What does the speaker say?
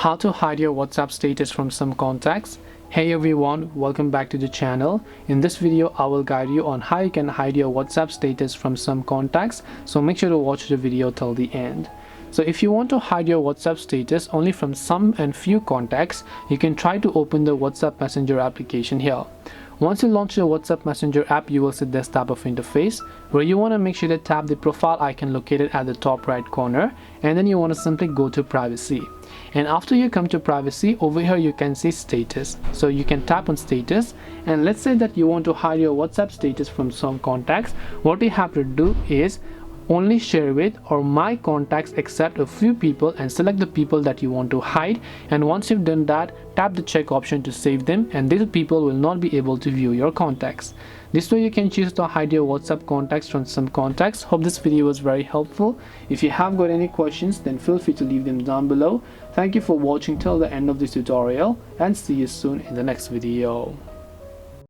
How to hide your WhatsApp status from some contacts. Hey everyone, welcome back to the channel. In this video I will guide you on how you can hide your WhatsApp status from some contacts, so make sure to watch the video till the end. So if you want to hide your WhatsApp status only from some and few contacts, you can try to open the WhatsApp Messenger application here. Once you launch your WhatsApp Messenger app, you will see this type of interface where you want to make sure to tap the profile icon located at the top right corner, and then you want to simply go to privacy. And after you come to privacy, over here you can see status. So you can tap on status, and let's say that you want to hide your WhatsApp status from some contacts. What you have to do is only share with or my contacts except a few people, and select the people that you want to hide. And once you've done that, tap the check option to save them, and these people will not be able to view your contacts. This way you can choose to hide your WhatsApp contacts from some contacts. Hope this video was very helpful. If you have got any questions, then feel free to leave them down below. Thank you for watching till the end of this tutorial, and see you soon in the next video.